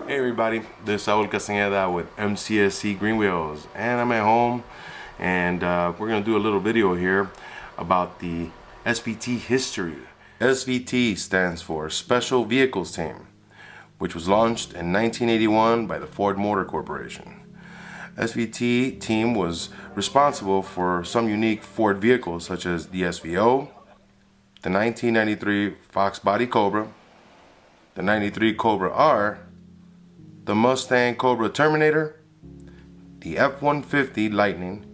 Hey everybody, this is Saul Castaneda with Mcscgreenwheels, and I'm at home, and we're going to do a little video here about the SVT history. SVT stands for Special Vehicles Team, which was launched in 1981 by the Ford Motor Corporation. SVT Team was responsible for some unique Ford vehicles such as the SVO, the 1993 Fox Body Cobra, the 93 Cobra R, the Mustang Cobra Terminator, the F-150 Lightning,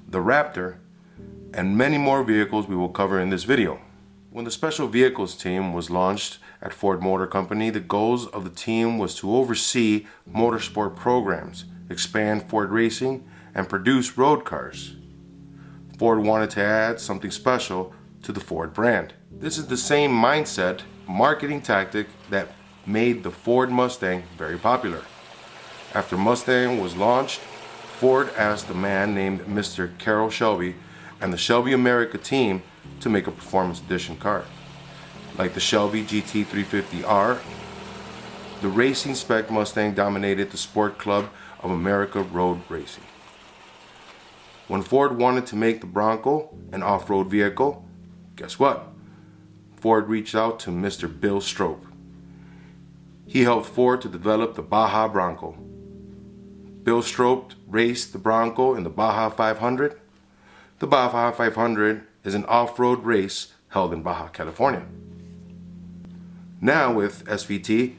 the Raptor, and many more vehicles we will cover in this video. When the Special Vehicles Team was launched at Ford Motor Company, the goals of the team was to oversee motorsport programs, expand Ford racing, and produce road cars. Ford wanted to add something special to the Ford brand. This is the same mindset, marketing tactic that made the Ford Mustang very popular. After Mustang was launched, Ford asked a man named Mr. Carroll Shelby and the Shelby America team to make a performance edition car. Like the Shelby GT350R, the racing spec Mustang dominated the Sport Club of America road racing. When Ford wanted to make the Bronco an off-road vehicle, guess what? Ford reached out to Mr. Bill Strope. He helped Ford to develop the Baja Bronco. Bill Strope raced the Bronco in the Baja 500. The Baja 500 is an off-road race held in Baja, California. Now with SVT,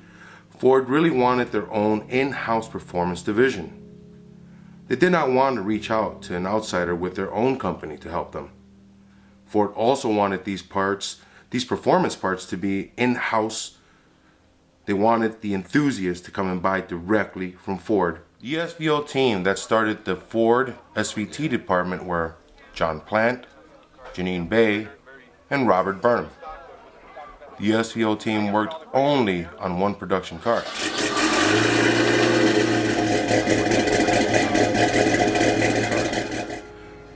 Ford really wanted their own in-house performance division. They did not want to reach out to an outsider with their own company to help them. Ford also wanted these performance parts to be in-house. They wanted the enthusiasts to come and buy directly from Ford. The SVO team that started the Ford SVT department were John Plant, Janine Bay, and Robert Burnham. The SVO team worked only on one production car.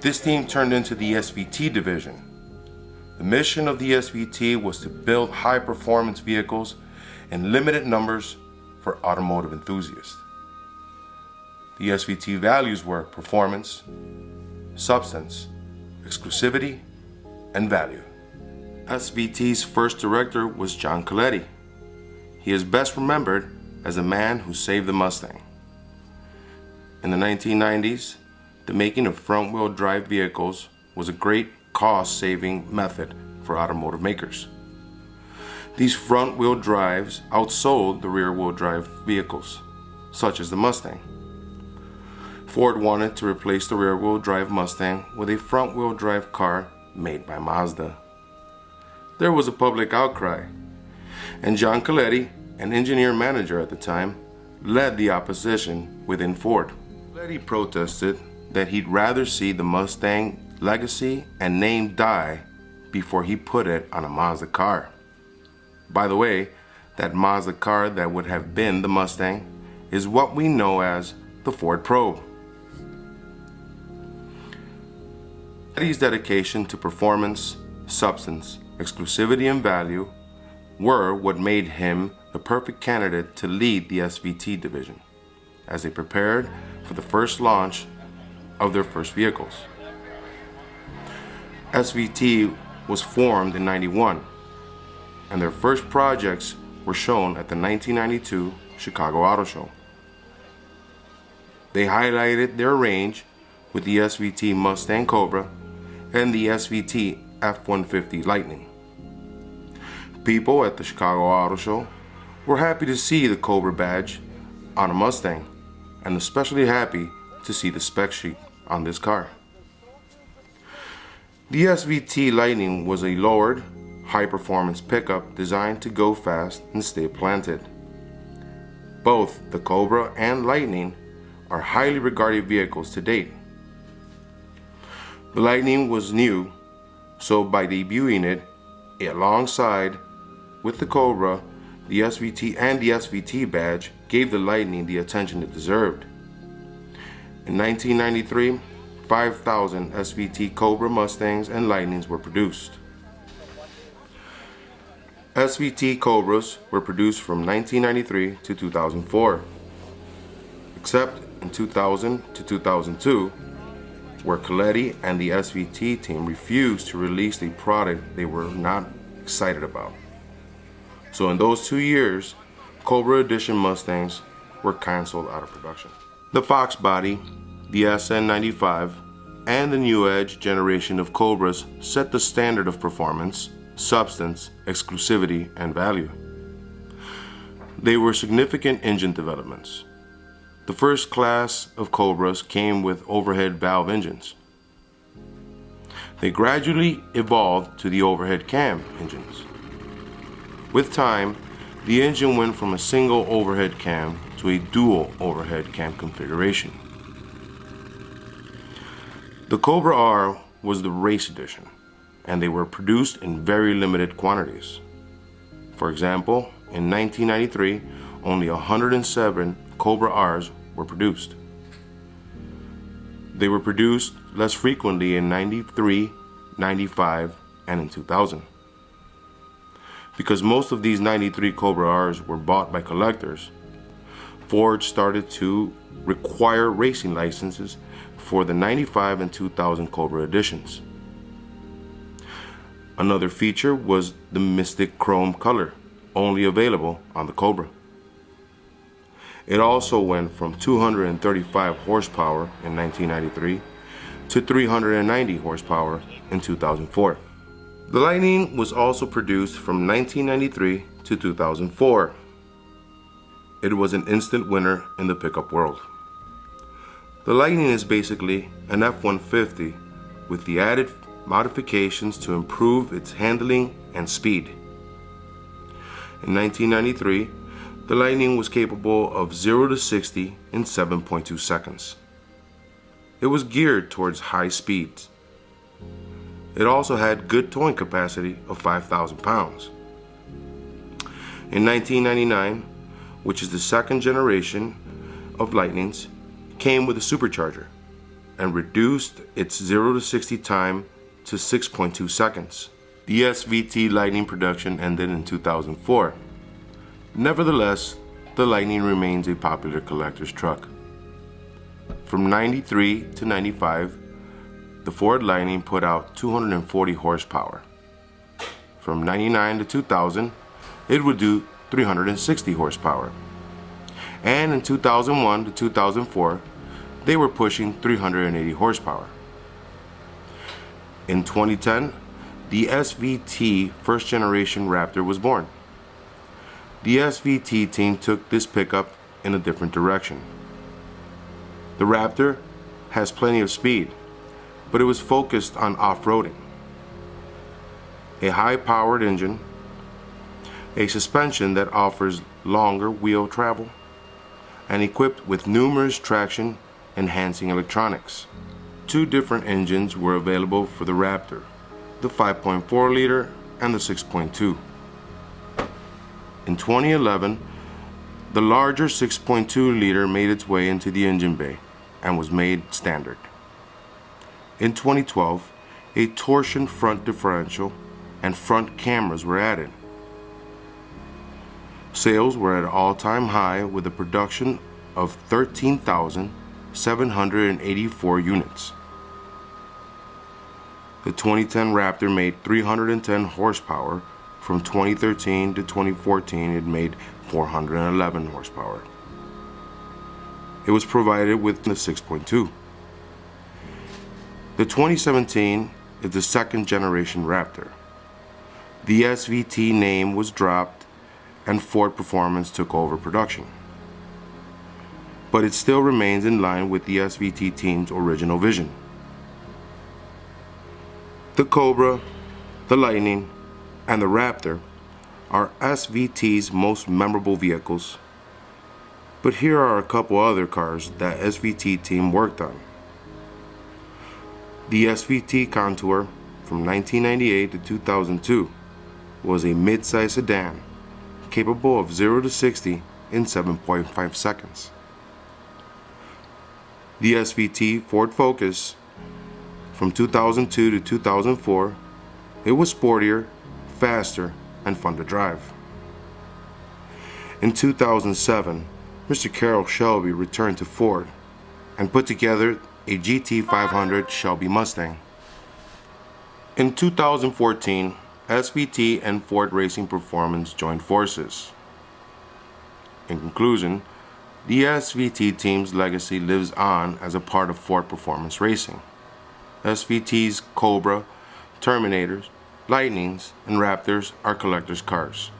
This team turned into the SVT division. The mission of the SVT was to build high-performance vehicles in limited numbers for automotive enthusiasts. The SVT values were performance, substance, exclusivity, and value. SVT's first director was John Coletti. He is best remembered as a man who saved the Mustang. In the 1990s, the making of front-wheel drive vehicles was a great cost-saving method for automotive makers. These front-wheel drives outsold the rear-wheel drive vehicles, such as the Mustang. Ford wanted to replace the rear-wheel drive Mustang with a front-wheel drive car made by Mazda. There was a public outcry, and John Coletti, an engineer manager at the time, led the opposition within Ford. Coletti protested that he'd rather see the Mustang legacy and name die before he put it on a Mazda car. By the way, that Mazda car that would have been the Mustang is what we know as the Ford Probe. Coletti's dedication to performance, substance, exclusivity, and value were what made him the perfect candidate to lead the SVT division as they prepared for the first launch of their first vehicles. SVT was formed in '91, and their first projects were shown at the 1992 Chicago Auto Show. They highlighted their range with the SVT Mustang Cobra and the SVT F-150 Lightning. People at the Chicago Auto Show were happy to see the Cobra badge on a Mustang, and especially happy to see the spec sheet on this car. The SVT Lightning was a lowered, high-performance pickup designed to go fast and stay planted. Both the Cobra and Lightning are highly regarded vehicles to date. The Lightning was new, so by debuting it alongside with the Cobra, the SVT and the SVT badge gave the Lightning the attention it deserved. In 1993, 5,000 SVT Cobra Mustangs and Lightnings were produced. SVT Cobras were produced from 1993 to 2004, except in 2000 to 2002, where Coletti and the SVT team refused to release a product they were not excited about. So in those 2 years, Cobra Edition Mustangs were canceled out of production. The Fox body, the SN95, and the New Edge generation of Cobras set the standard of performance, substance, exclusivity, and value. They were significant engine developments. The first class of Cobras came with overhead valve engines. They gradually evolved to the overhead cam engines. With time, the engine went from a single overhead cam to a dual overhead cam configuration. The Cobra R was the race edition, and they were produced in very limited quantities. For example, in 1993, only 107 Cobra Rs were produced. They were produced less frequently in 93, 95, and in 2000. Because most of these 93 Cobra Rs were bought by collectors, Ford started to require racing licenses for the 95 and 2000 Cobra editions. Another feature was the Mystic Chrome color, only available on the Cobra. It also went from 235 horsepower in 1993 to 390 horsepower in 2004. The Lightning was also produced from 1993 to 2004. It was an instant winner in the pickup world. The Lightning is basically an F-150 with the added modifications to improve its handling and speed. In 1993, the Lightning was capable of 0 to 60 in 7.2 seconds. It was geared towards high speeds. It also had good towing capacity of 5,000 pounds. In 1999, which is the second generation of Lightnings, came with a supercharger and reduced its 0 to 60 time to 6.2 seconds. The SVT Lightning production ended in 2004. Nevertheless, the Lightning remains a popular collector's truck. From 93 to 95, the Ford Lightning put out 240 horsepower. From 99 to 2000, it would do 360 horsepower. And in 2001 to 2004, they were pushing 380 horsepower. In 2010, the SVT first generation Raptor was born. The SVT team took this pickup in a different direction. The Raptor has plenty of speed, but it was focused on off-roading. A high-powered engine, a suspension that offers longer wheel travel, and equipped with numerous traction-enhancing electronics. 2 different engines were available for the Raptor, the 5.4 liter and the 6.2. In 2011, the larger 6.2 liter made its way into the engine bay and was made standard. In 2012, a torsion front differential and front cameras were added. Sales were at an all-time high with a production of 13,784 units. The 2010 Raptor made 310 horsepower. From 2013 to 2014, it made 411 horsepower. It was provided with the 6.2. The 2017 is the second generation Raptor. The SVT name was dropped and Ford Performance took over production. But it still remains in line with the SVT team's original vision. The Cobra, the Lightning, and the Raptor are SVT's most memorable vehicles. But here are a couple other cars that SVT team worked on. The Svt Contour from 1998 to 2002 was a mid-size sedan capable of 0 to 60 in 7.5 seconds. The Svt Ford Focus from 2002 to 2004, it was sportier, faster, and fun to drive. In 2007, Mr. Carroll Shelby returned to Ford and put together a GT500 Shelby Mustang. In 2014, SVT and Ford Racing Performance joined forces. In conclusion, the SVT team's legacy lives on as a part of Ford Performance Racing. SVT's Cobra, Terminators, Lightnings, and Raptors are collectors' cars.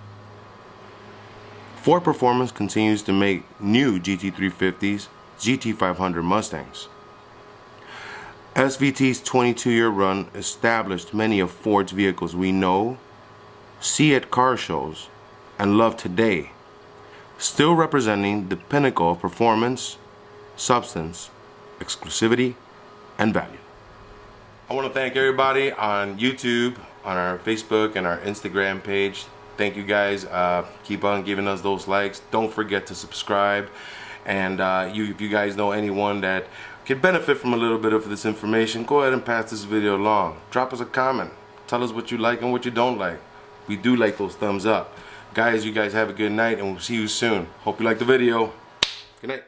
Ford Performance continues to make new GT350s, GT500 Mustangs. SVT's 22-year run established many of Ford's vehicles we know, see at car shows, and love today, still representing the pinnacle of performance, substance, exclusivity, and value. I want to thank everybody on YouTube, on our Facebook, and our Instagram page. Thank you guys. Keep on giving us those likes. Don't forget to subscribe. And if you guys know anyone that could benefit from a little bit of this information, go ahead and pass this video along. Drop us a comment. Tell us what you like and what you don't like. We do like those thumbs up. Guys, you guys have a good night, and we'll see you soon. Hope you like the video. Good night.